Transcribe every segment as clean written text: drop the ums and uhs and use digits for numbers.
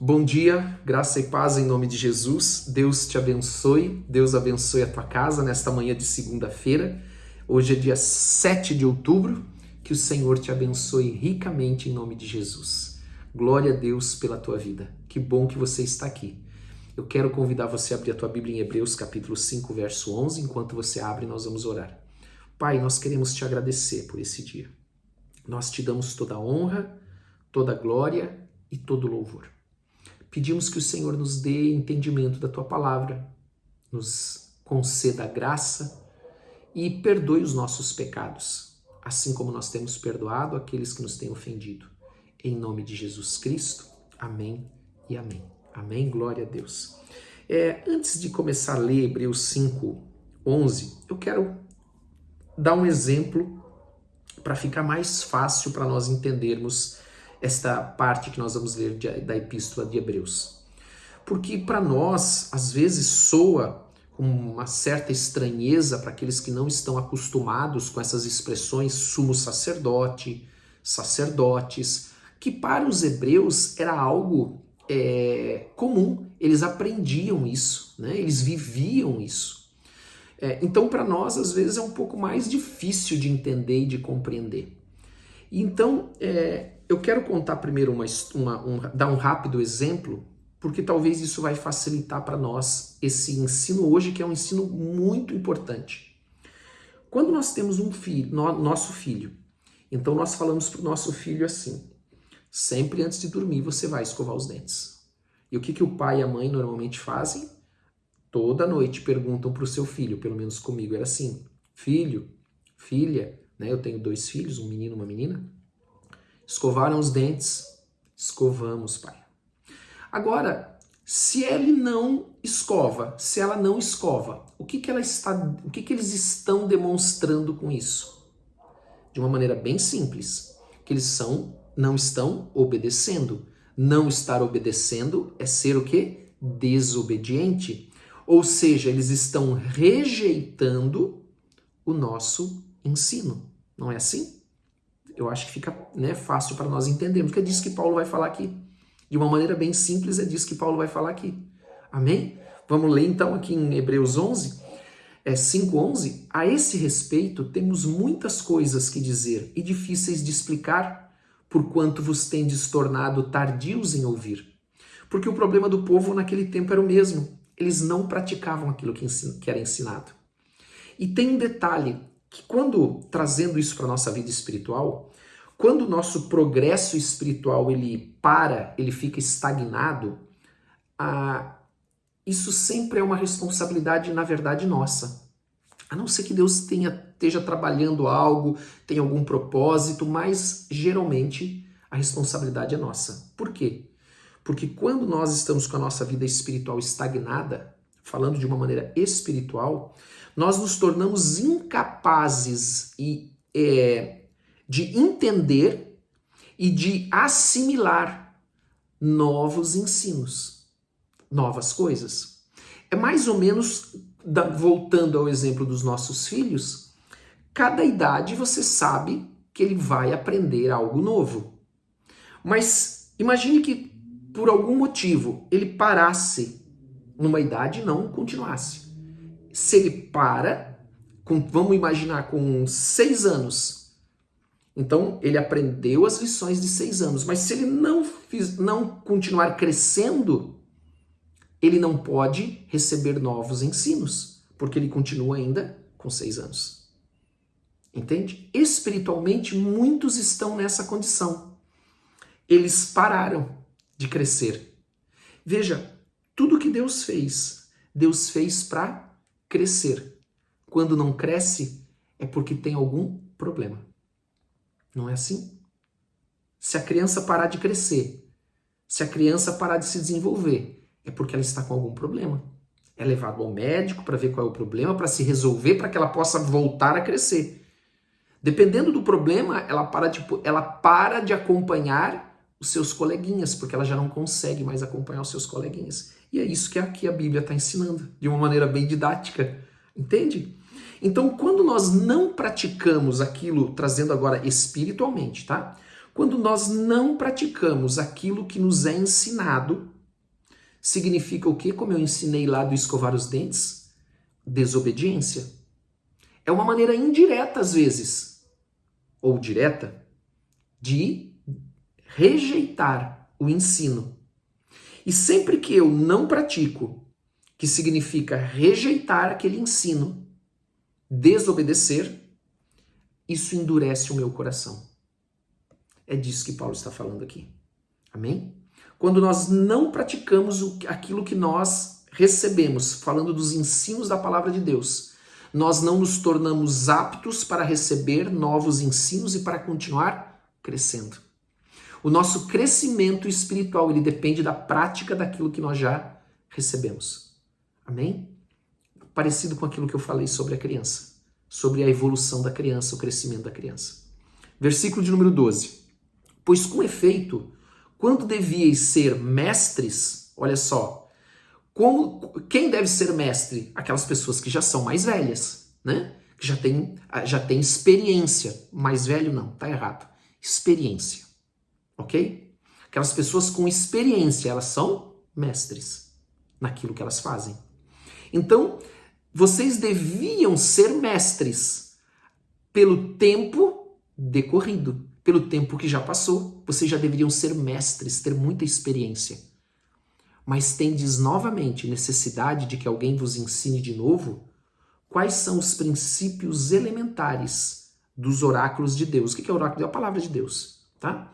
Bom dia, graça e paz em nome de Jesus. Deus te abençoe, Deus abençoe a tua casa nesta manhã de segunda-feira. Hoje é dia 7 de outubro. Que o Senhor te abençoe ricamente em nome de Jesus. Glória a Deus pela tua vida. Que bom que você está aqui. Eu quero convidar você a abrir a tua Bíblia em Hebreus capítulo 5, verso 11. Enquanto você abre, nós vamos orar. Pai, nós queremos te agradecer por esse dia. Nós te damos toda a honra, toda a glória e todo o louvor. Pedimos que o Senhor nos dê entendimento da tua palavra, nos conceda graça e perdoe os nossos pecados, assim como nós temos perdoado aqueles que nos têm ofendido. Em nome de Jesus Cristo, amém e amém. Amém, glória a Deus. Antes de começar a ler Hebreus 5, 11, eu quero dar um exemplo para ficar mais fácil para nós entendermos esta parte que nós vamos ler da Epístola de Hebreus. Porque para nós, às vezes, soa com uma certa estranheza para aqueles que não estão acostumados com essas expressões sumo sacerdote, sacerdotes, que para os hebreus era algo comum, eles aprendiam isso, né? Eles viviam isso. Então, para nós, às vezes, é um pouco mais difícil de entender e de compreender. Então, eu quero contar primeiro dar um rápido exemplo, porque talvez isso vai facilitar para nós esse ensino hoje, que é um ensino muito importante. Quando nós temos um filho, nosso filho, então nós falamos para o nosso filho assim: sempre antes de dormir você vai escovar os dentes. E o que o pai e a mãe normalmente fazem? Toda noite perguntam para o seu filho, pelo menos comigo era assim: filho, filha, né? Eu tenho 2 filhos, um menino e uma menina. Escovaram os dentes? Escovamos, pai. Agora, se ele não escova, se ela não escova, o que eles estão demonstrando com isso? De uma maneira bem simples, que eles não estão obedecendo. Não estar obedecendo é ser o quê? Desobediente. Ou seja, eles estão rejeitando o nosso ensino. Não é assim? Eu acho que fica fácil para nós entendermos, porque é disso que Paulo vai falar aqui. De uma maneira bem simples, é disso que Paulo vai falar aqui. Amém? Vamos ler então aqui em Hebreus 11, 5:11. A esse respeito, temos muitas coisas que dizer e difíceis de explicar, porquanto vos tendes tornado tardios em ouvir. Porque o problema do povo naquele tempo era o mesmo. Eles não praticavam aquilo que era ensinado. E tem um detalhe, que quando, trazendo isso para a nossa vida espiritual, quando o nosso progresso espiritual ele fica estagnado, isso sempre é uma responsabilidade, na verdade, nossa. A não ser que Deus esteja trabalhando algo, tenha algum propósito, mas geralmente a responsabilidade é nossa. Por quê? Porque quando nós estamos com a nossa vida espiritual estagnada, falando de uma maneira espiritual, nós nos tornamos incapazes de entender e de assimilar novos ensinos, novas coisas. É mais ou menos, voltando ao exemplo dos nossos filhos, cada idade você sabe que ele vai aprender algo novo. Mas imagine que por algum motivo ele parasse numa idade e não continuasse. Se ele para, vamos imaginar com 6 anos, então ele aprendeu as lições de 6 anos, mas se ele não continuar crescendo, ele não pode receber novos ensinos, porque ele continua ainda com 6 anos. Entende? Espiritualmente, muitos estão nessa condição. Eles pararam de crescer. Veja, tudo que Deus fez para crescer. Quando não cresce, é porque tem algum problema. Não é assim? Se a criança parar de crescer, se a criança parar de se desenvolver, é porque ela está com algum problema. É levado ao médico para ver qual é o problema, para se resolver, para que ela possa voltar a crescer. Dependendo do problema, ela para de acompanhar os seus coleguinhas, porque ela já não consegue mais acompanhar os seus coleguinhas. E é isso que aqui a Bíblia está ensinando, de uma maneira bem didática. Entende? Então, quando nós não praticamos aquilo, trazendo agora espiritualmente, tá? Quando nós não praticamos aquilo que nos é ensinado, significa o quê? Como eu ensinei lá do escovar os dentes? Desobediência. É uma maneira indireta, às vezes, ou direta, de rejeitar o ensino. E sempre que eu não pratico, que significa rejeitar aquele ensino, desobedecer, isso endurece o meu coração. É disso que Paulo está falando aqui. Amém? Quando nós não praticamos aquilo que nós recebemos, falando dos ensinos da palavra de Deus, nós não nos tornamos aptos para receber novos ensinos e para continuar crescendo. O nosso crescimento espiritual, ele depende da prática daquilo que nós já recebemos. Amém? Parecido com aquilo que eu falei sobre a criança, sobre a evolução da criança, o crescimento da criança. Versículo de número 12. Pois com efeito, quando devíeis ser mestres, olha só, quem deve ser mestre? Aquelas pessoas que já são mais velhas, né? Que já tem experiência. Mais velho não, tá errado. Experiência, ok? Aquelas pessoas com experiência, elas são mestres naquilo que elas fazem. Então, vocês deviam ser mestres pelo tempo decorrido, pelo tempo que já passou. Vocês já deveriam ser mestres, ter muita experiência. Mas tendes novamente necessidade de que alguém vos ensine de novo quais são os princípios elementares dos oráculos de Deus. O que é oráculo? É a palavra de Deus, tá?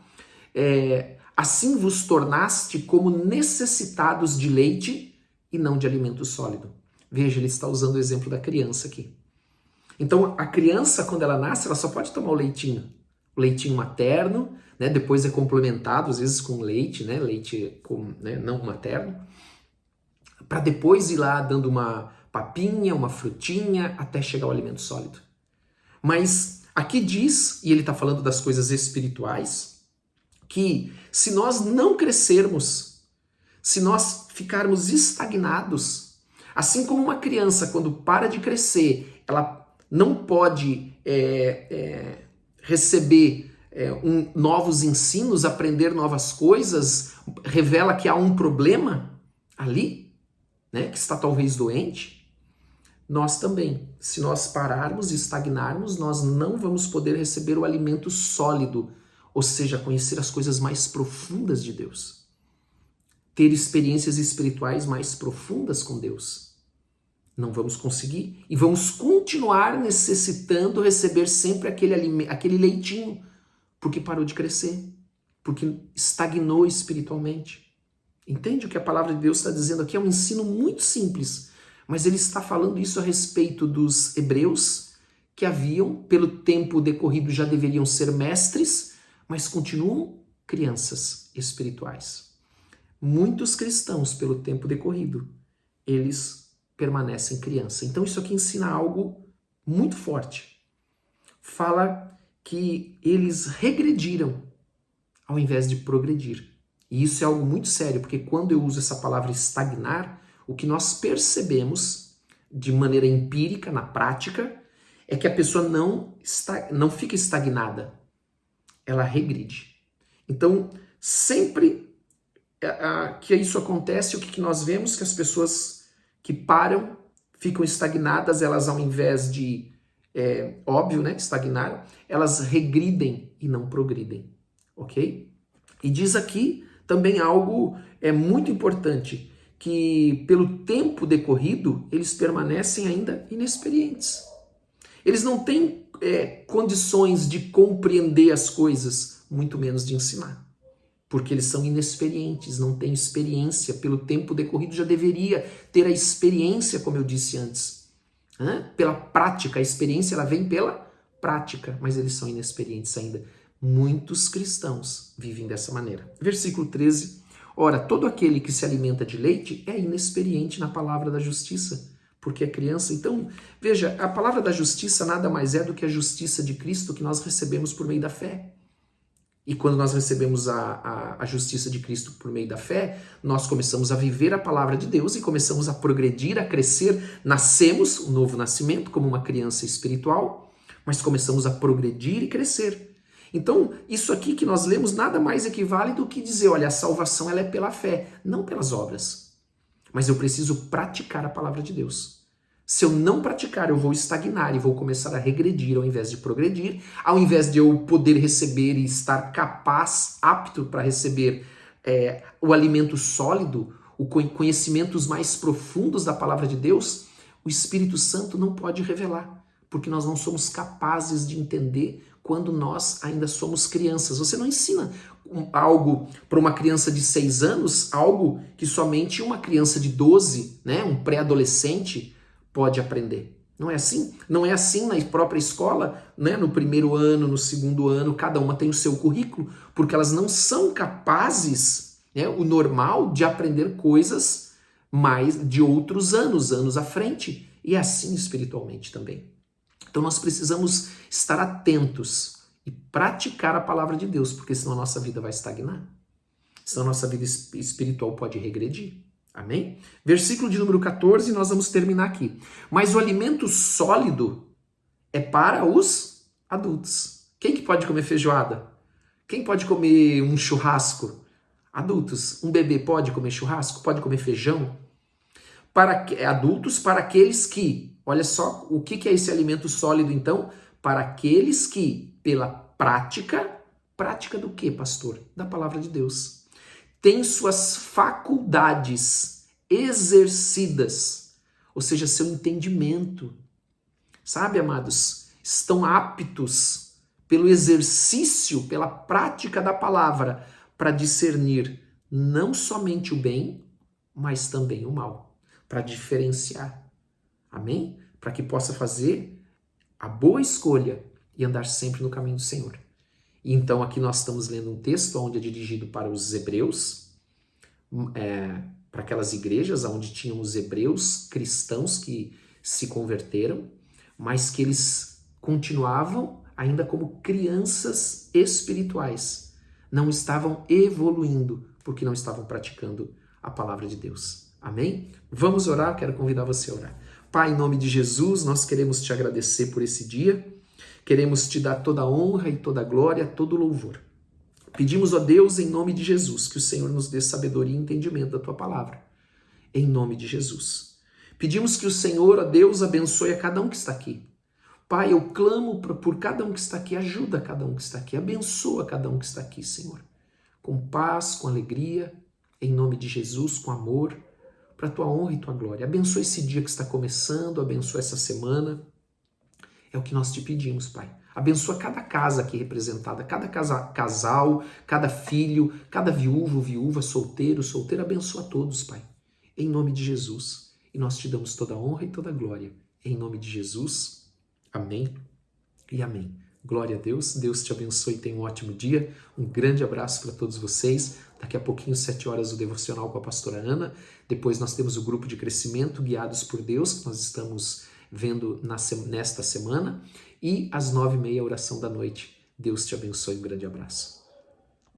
Assim vos tornaste como necessitados de leite e não de alimento sólido. Veja, ele está usando o exemplo da criança aqui. Então, a criança, quando ela nasce, ela só pode tomar o leitinho materno, né? Depois é complementado, às vezes, com leite, né? Leite não materno, para depois ir lá dando uma papinha, uma frutinha, até chegar ao alimento sólido. Mas aqui diz, e ele está falando das coisas espirituais, que se nós não crescermos, se nós ficarmos estagnados, assim como uma criança, quando para de crescer, ela não pode receber novos ensinos, aprender novas coisas, revela que há um problema ali, né, que está talvez doente. Nós também, se nós pararmos e estagnarmos, nós não vamos poder receber o alimento sólido, ou seja, conhecer as coisas mais profundas de Deus. Ter experiências espirituais mais profundas com Deus. Não vamos conseguir e vamos continuar necessitando receber sempre aquele leitinho, porque parou de crescer, porque estagnou espiritualmente. Entende o que a palavra de Deus está dizendo aqui? É um ensino muito simples, mas ele está falando isso a respeito dos hebreus que haviam, pelo tempo decorrido, já deveriam ser mestres, mas continuam crianças espirituais. Muitos cristãos, pelo tempo decorrido, eles permanecem criança. Então isso aqui ensina algo muito forte. Fala que eles regrediram ao invés de progredir. E isso é algo muito sério, porque quando eu uso essa palavra estagnar, o que nós percebemos de maneira empírica, na prática, é que a pessoa não fica estagnada, ela regride. Então, sempre que isso acontece, o que nós vemos? Que as pessoas que param, ficam estagnadas, elas ao invés de, óbvio, né, estagnaram, elas regridem e não progridem, ok? E diz aqui também algo muito importante, que pelo tempo decorrido, eles permanecem ainda inexperientes. Eles não têm condições de compreender as coisas, muito menos de ensinar. Porque eles são inexperientes, não têm experiência. Pelo tempo decorrido já deveria ter a experiência, como eu disse antes. Pela prática, a experiência ela vem pela prática, mas eles são inexperientes ainda. Muitos cristãos vivem dessa maneira. Versículo 13. Ora, todo aquele que se alimenta de leite é inexperiente na palavra da justiça, porque é criança. Então, veja, a palavra da justiça nada mais é do que a justiça de Cristo que nós recebemos por meio da fé. E quando nós recebemos a justiça de Cristo por meio da fé, nós começamos a viver a palavra de Deus e começamos a progredir, a crescer. Nascemos, o novo nascimento, como uma criança espiritual, mas começamos a progredir e crescer. Então, isso aqui que nós lemos nada mais equivale do que dizer, olha, a salvação ela é pela fé, não pelas obras. Mas eu preciso praticar a palavra de Deus. Se eu não praticar, eu vou estagnar e vou começar a regredir ao invés de progredir, ao invés de eu poder receber e estar capaz, apto para receber o alimento sólido, conhecimentos mais profundos da palavra de Deus, o Espírito Santo não pode revelar, porque nós não somos capazes de entender quando nós ainda somos crianças. Você não ensina algo para uma criança de 6 anos, algo que somente uma criança de 12, né, um pré-adolescente, pode aprender. Não é assim? Não é assim na própria escola, né? No primeiro ano, no segundo ano, cada uma tem o seu currículo, porque elas não são capazes, né, o normal, de aprender coisas mais de outros anos à frente. E é assim espiritualmente também. Então nós precisamos estar atentos e praticar a palavra de Deus, porque senão a nossa vida vai estagnar. Senão a nossa vida espiritual pode regredir. Amém? Versículo de número 14, nós vamos terminar aqui. Mas o alimento sólido é para os adultos. Quem que pode comer feijoada? Quem pode comer um churrasco? Adultos. Um bebê pode comer churrasco? Pode comer feijão? Adultos, para aqueles que, olha só, o que é esse alimento sólido então? Para aqueles que, pela prática do que, pastor? Da palavra de Deus, tem suas faculdades exercidas, ou seja, seu entendimento, sabe, amados? Estão aptos pelo exercício, pela prática da palavra, para discernir não somente o bem, mas também o mal, para diferenciar. Amém? Para que possa fazer a boa escolha e andar sempre no caminho do Senhor. E então aqui nós estamos lendo um texto onde é dirigido para os hebreus, para aquelas igrejas onde tinham os hebreus cristãos que se converteram, mas que eles continuavam ainda como crianças espirituais. Não estavam evoluindo porque não estavam praticando a palavra de Deus. Amém? Vamos orar, quero convidar você a orar. Pai, em nome de Jesus, nós queremos te agradecer por esse dia, queremos te dar toda a honra e toda a glória, todo o louvor. Pedimos a Deus, em nome de Jesus, que o Senhor nos dê sabedoria e entendimento da tua palavra. Em nome de Jesus. Pedimos que o Senhor, ó Deus, abençoe a cada um que está aqui. Pai, eu clamo por cada um que está aqui, ajuda cada um que está aqui, abençoa cada um que está aqui, Senhor. Com paz, com alegria, em nome de Jesus, com amor, para a tua honra e tua glória. Abençoa esse dia que está começando, abençoa essa semana. É o que nós te pedimos, Pai. Abençoa cada casa aqui representada, cada casal, cada filho, cada viúva, solteiro, abençoa todos, Pai. Em nome de Jesus. E nós te damos toda a honra e toda a glória. Em nome de Jesus. Amém e amém. Glória a Deus. Deus te abençoe e tenha um ótimo dia. Um grande abraço para todos vocês. Daqui a pouquinho, 7 horas, o devocional com a pastora Ana. Depois nós temos o grupo de crescimento Guiados por Deus, que nós estamos vendo nesta semana. E às 9h30, a oração da noite. Deus te abençoe. Um grande abraço.